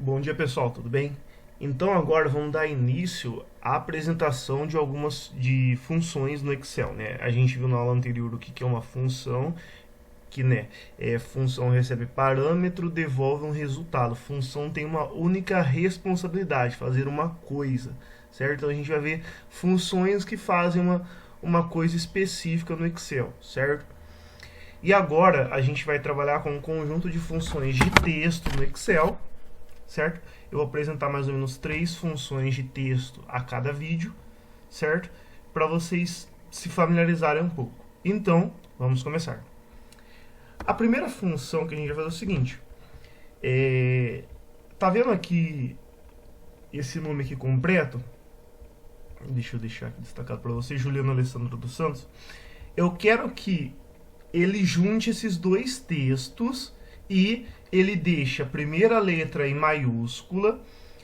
Bom dia pessoal, tudo bem? Então agora vamos dar início à apresentação de algumas funções no Excel, né? A gente viu na aula anterior o que é uma função, que função recebe parâmetro, devolve um resultado. Função tem uma única responsabilidade, fazer uma coisa, certo? Então a gente vai ver funções que fazem uma coisa específica no Excel, certo? E agora a gente vai trabalhar com um conjunto de funções de texto no Excel, certo? Eu vou apresentar mais ou menos 3 funções de texto a cada vídeo, certo? Para vocês se familiarizarem um pouco. Então, vamos começar. A primeira função que a gente vai fazer é o seguinte. Tá vendo aqui esse nome aqui completo? Deixa eu deixar aqui destacado para vocês, Juliano Alessandro dos Santos. Eu quero que ele junte esses dois textos e ele deixa a primeira letra em maiúscula,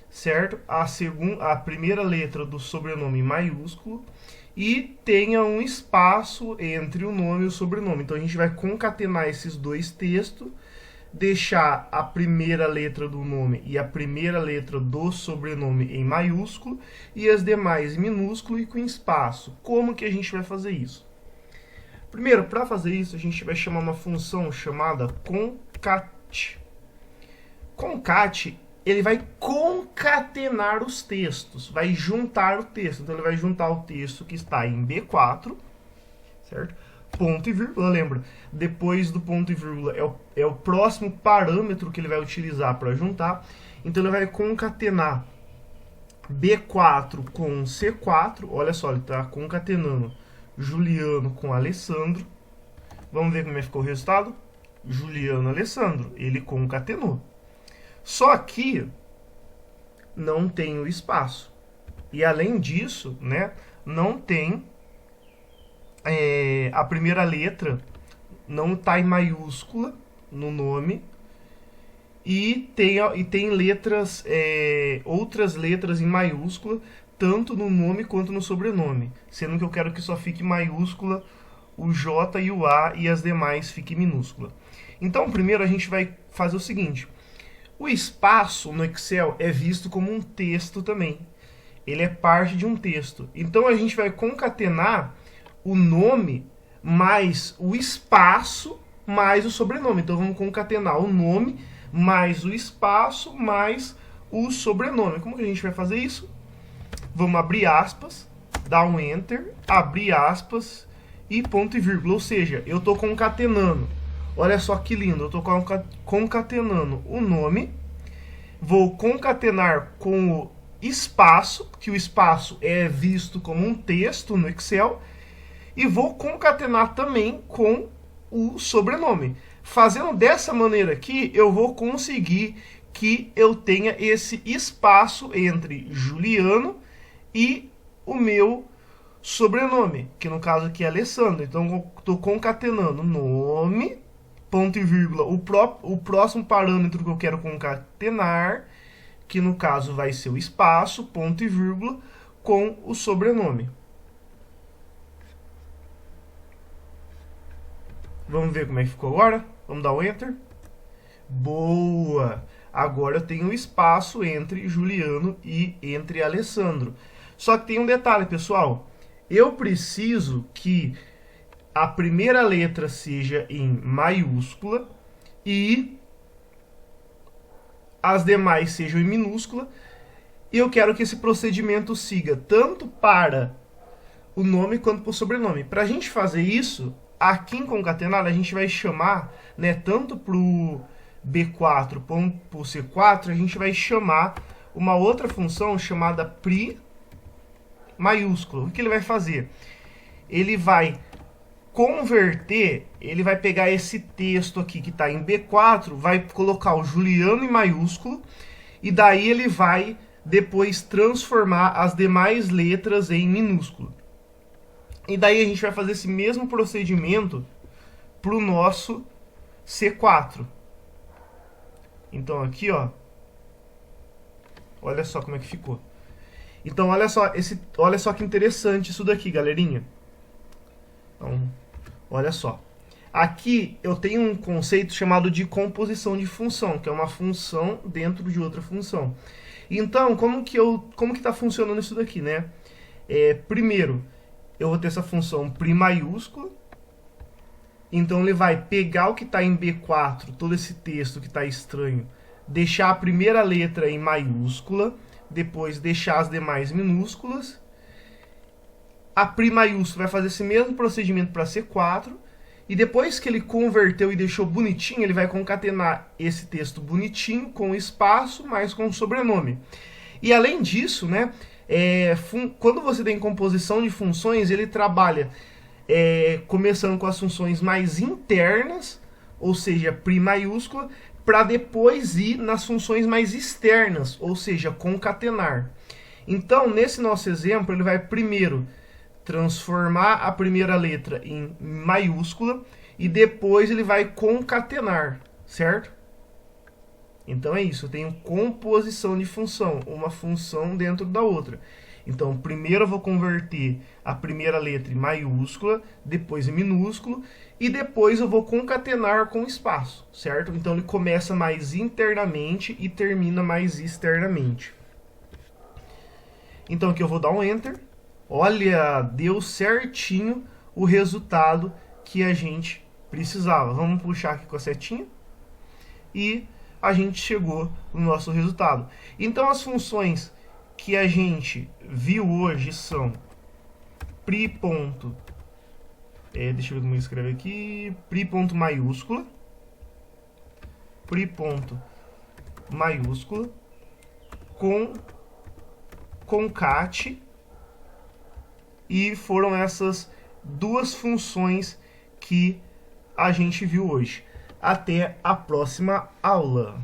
certo? A primeira letra do sobrenome em maiúsculo e tenha um espaço entre o nome e o sobrenome. Então a gente vai concatenar esses dois textos, deixar a primeira letra do nome e a primeira letra do sobrenome em maiúsculo e as demais em minúsculo e com espaço. Como que a gente vai fazer isso? Primeiro, para fazer isso, a gente vai chamar uma função chamada concat. Concat, ele vai concatenar os textos, vai juntar o texto. Então, ele vai juntar o texto que está em B4, certo? Ponto e vírgula, lembra? Depois do ponto e vírgula é o próximo parâmetro que ele vai utilizar para juntar. Então, ele vai concatenar B4 com C4. Olha só, ele está concatenando Juliano com Alessandro. Vamos ver como ficou o resultado? Juliano Alessandro, ele concatenou. Só que não tem o espaço. E além disso, né, não tem a primeira letra, não está em maiúscula no nome. E tem letras, outras letras em maiúscula, tanto no nome quanto no sobrenome, sendo que eu quero que só fique maiúscula o J e o A e as demais fiquem minúscula. Então, primeiro a gente vai fazer o seguinte: o espaço no Excel é visto como um texto também. Ele é parte de um texto. Então, a gente vai concatenar o nome mais o espaço mais o sobrenome. Então, vamos concatenar o nome mais o espaço mais o sobrenome. Como que a gente vai fazer isso? Vamos abrir aspas, dar um enter, abrir aspas e ponto e vírgula. Ou seja, eu estou concatenando. Olha só que lindo, eu estou concatenando o nome. Vou concatenar com o espaço, que o espaço é visto como um texto no Excel. E vou concatenar também com o sobrenome. Fazendo dessa maneira aqui, eu vou conseguir que eu tenha esse espaço entre Juliano e o meu sobrenome, que no caso aqui é Alessandro. Então, eu estou concatenando nome, ponto e vírgula, o próximo parâmetro que eu quero concatenar, que no caso vai ser o espaço, ponto e vírgula, com o sobrenome. Vamos ver como é que ficou agora? Vamos dar o enter. Boa! Agora eu tenho espaço entre Juliano e entre Alessandro. Só que tem um detalhe, pessoal. Eu preciso que a primeira letra seja em maiúscula e as demais sejam em minúscula. E eu quero que esse procedimento siga tanto para o nome quanto para o sobrenome. Para a gente fazer isso, aqui em concatenado, a gente vai chamar, né, tanto para o B4 quanto para o C4, a gente vai chamar uma outra função chamada pri maiúsculo. O que ele vai fazer? Ele vai converter, ele vai pegar esse texto aqui que está em B4, vai colocar o Juliano em maiúsculo, e daí ele vai depois transformar as demais letras em minúsculo. E daí a gente vai fazer esse mesmo procedimento para o nosso C4. Então aqui, ó, olha só como é que ficou. Então olha só que interessante isso daqui, galerinha. Então, olha só. Aqui eu tenho um conceito chamado de composição de função, que é uma função dentro de outra função. Então, como que está funcionando isso daqui, né? Primeiro, eu vou ter essa função π maiúscula. Então ele vai pegar o que está em B4, todo esse texto que está estranho, deixar a primeira letra em maiúscula, depois deixar as demais minúsculas. A π maiúscula vai fazer esse mesmo procedimento para C4. E depois que ele converteu e deixou bonitinho, ele vai concatenar esse texto bonitinho com espaço, mais com sobrenome. E além disso, né, quando você tem composição de funções, ele trabalha começando com as funções mais internas, ou seja, π maiúscula, para depois ir nas funções mais externas, ou seja, concatenar. Então, nesse nosso exemplo, ele vai primeiro transformar a primeira letra em maiúscula e depois ele vai concatenar, certo? Então é isso, eu tenho composição de função, uma função dentro da outra. Então, primeiro eu vou converter a primeira letra em maiúscula, depois em minúsculo, e depois eu vou concatenar com espaço, certo? Então ele começa mais internamente e termina mais externamente. Então aqui eu vou dar um Enter. Olha, deu certinho o resultado que a gente precisava. Vamos puxar aqui com a setinha. E a gente chegou no nosso resultado. Então as funções que a gente viu hoje são π ponto, deixa eu ver como eu escrevo aqui, π ponto maiúscula, π ponto maiúscula, concat, e foram essas duas funções que a gente viu hoje. Até a próxima aula.